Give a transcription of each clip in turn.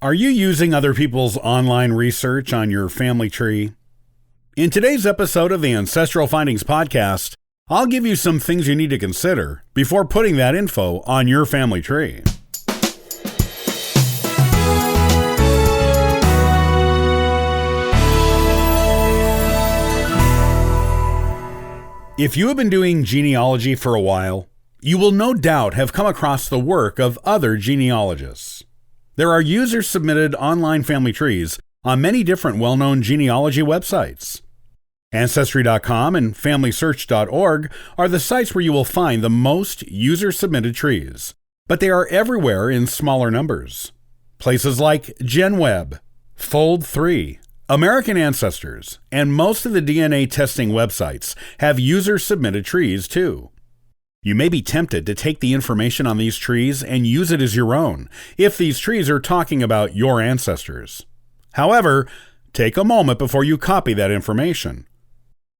Are you using other people's online research on your family tree? In today's episode of the Ancestral Findings Podcast, I'll give you some things you need to consider before putting that info on your family tree. If you have been doing genealogy for a while, you will no doubt have come across the work of other genealogists. There are user-submitted online family trees on many different well-known genealogy websites. Ancestry.com and FamilySearch.org are the sites where you will find the most user-submitted trees, but they are everywhere in smaller numbers. Places like GenWeb, Fold3, American Ancestors, and most of the DNA testing websites have user-submitted trees too. You may be tempted to take the information on these trees and use it as your own, if these trees are talking about your ancestors. However, take a moment before you copy that information.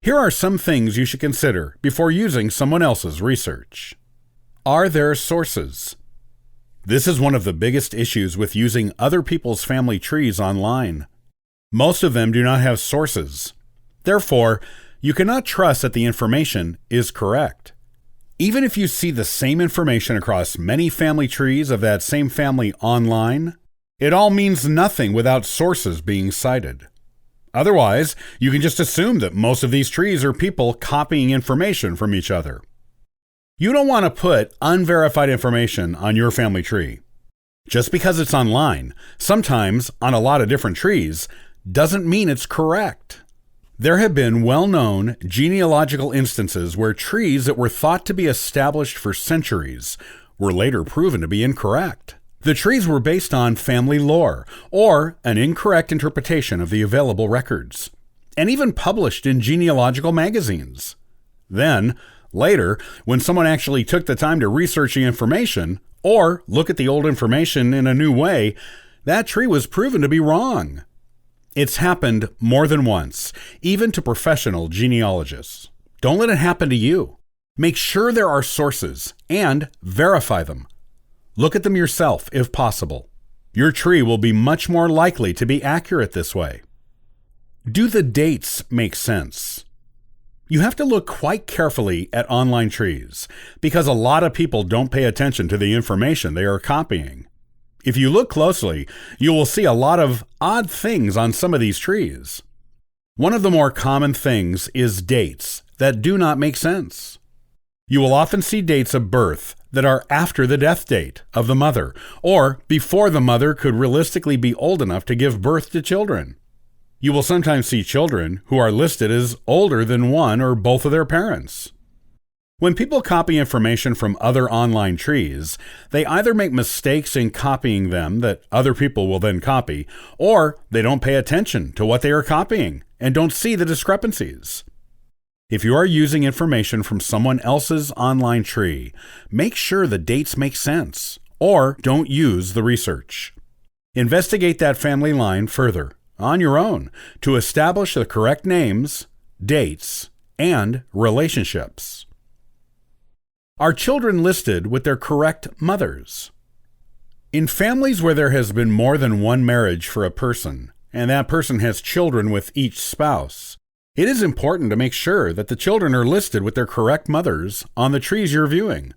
Here are some things you should consider before using someone else's research. Are there sources? This is one of the biggest issues with using other people's family trees online. Most of them do not have sources. Therefore, you cannot trust that the information is correct. Even if you see the same information across many family trees of that same family online, it all means nothing without sources being cited. Otherwise, you can just assume that most of these trees are people copying information from each other. You don't want to put unverified information on your family tree. Just because it's online, sometimes on a lot of different trees, doesn't mean it's correct. There have been well-known genealogical instances where trees that were thought to be established for centuries were later proven to be incorrect. The trees were based on family lore or an incorrect interpretation of the available records, and even published in genealogical magazines. Then, later, when someone actually took the time to research the information or look at the old information in a new way, that tree was proven to be wrong. It's happened more than once, even to professional genealogists. Don't let it happen to you. Make sure there are sources and verify them. Look at them yourself if possible. Your tree will be much more likely to be accurate this way. Do the dates make sense? You have to look quite carefully at online trees because a lot of people don't pay attention to the information they are copying. If you look closely, you will see a lot of odd things on some of these trees. One of the more common things is dates that do not make sense. You will often see dates of birth that are after the death date of the mother, or before the mother could realistically be old enough to give birth to children. You will sometimes see children who are listed as older than one or both of their parents. When people copy information from other online trees, they either make mistakes in copying them that other people will then copy, or they don't pay attention to what they are copying and don't see the discrepancies. If you are using information from someone else's online tree, make sure the dates make sense, or don't use the research. Investigate that family line further, on your own, to establish the correct names, dates, and relationships. Are children listed with their correct mothers? In families where there has been more than one marriage for a person, and that person has children with each spouse, it is important to make sure that the children are listed with their correct mothers on the trees you're viewing.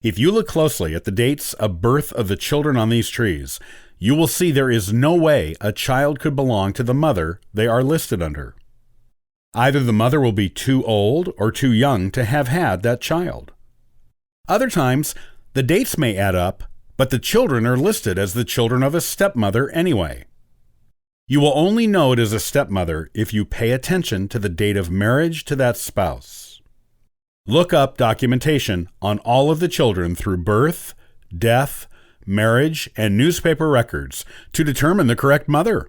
If you look closely at the dates of birth of the children on these trees, you will see there is no way a child could belong to the mother they are listed under. Either the mother will be too old or too young to have had that child. Other times, the dates may add up, but the children are listed as the children of a stepmother anyway. You will only know it is a stepmother if you pay attention to the date of marriage to that spouse. Look up documentation on all of the children through birth, death, marriage, and newspaper records to determine the correct mother.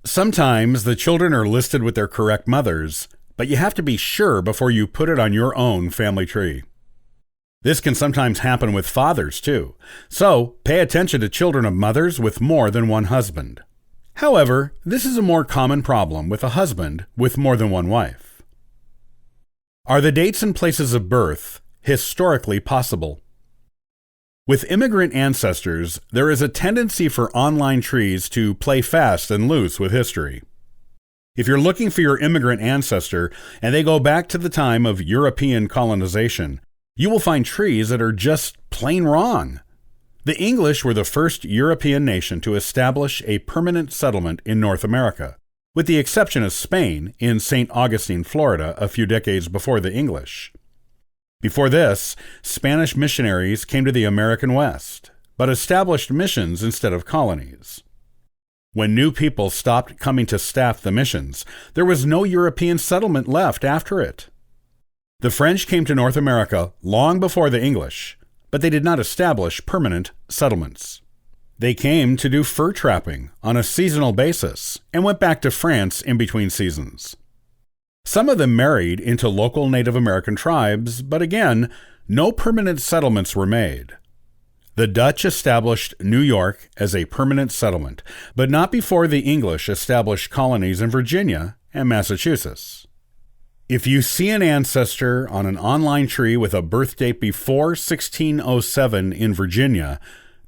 Sometimes the children are listed with their correct mothers, but you have to be sure before you put it on your own family tree. This can sometimes happen with fathers, too, so pay attention to children of mothers with more than one husband. However, this is a more common problem with a husband with more than one wife. Are the dates and places of birth historically possible? With immigrant ancestors, there is a tendency for online trees to play fast and loose with history. If you're looking for your immigrant ancestor and they go back to the time of European colonization, you will find trees that are just plain wrong. The English were the first European nation to establish a permanent settlement in North America, with the exception of Spain in St. Augustine, Florida, a few decades before the English. Before this, Spanish missionaries came to the American West, but established missions instead of colonies. When new people stopped coming to staff the missions, there was no European settlement left after it. The French came to North America long before the English, but they did not establish permanent settlements. They came to do fur trapping on a seasonal basis and went back to France in between seasons. Some of them married into local Native American tribes, but again, no permanent settlements were made. The Dutch established New York as a permanent settlement, but not before the English established colonies in Virginia and Massachusetts. If you see an ancestor on an online tree with a birth date before 1607 in Virginia,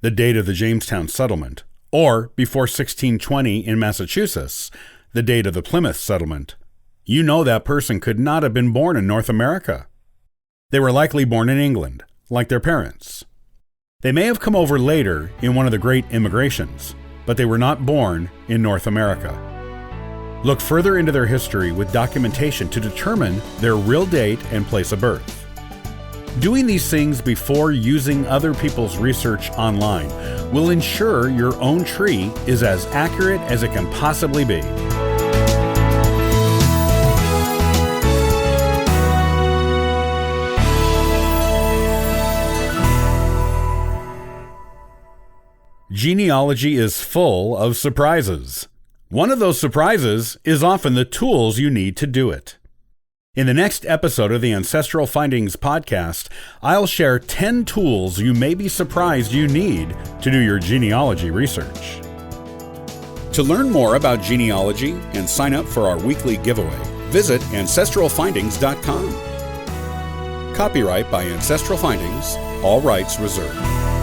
the date of the Jamestown settlement, or before 1620 in Massachusetts, the date of the Plymouth settlement, you know that person could not have been born in North America. They were likely born in England, like their parents. They may have come over later in one of the great immigrations, but they were not born in North America. Look further into their history with documentation to determine their real date and place of birth. Doing these things before using other people's research online will ensure your own tree is as accurate as it can possibly be. Genealogy is full of surprises. One of those surprises is often the tools you need to do it. In the next episode of the Ancestral Findings podcast, I'll share 10 tools you may be surprised you need to do your genealogy research. To learn more about genealogy and sign up for our weekly giveaway, visit ancestralfindings.com. Copyright by Ancestral Findings, all rights reserved.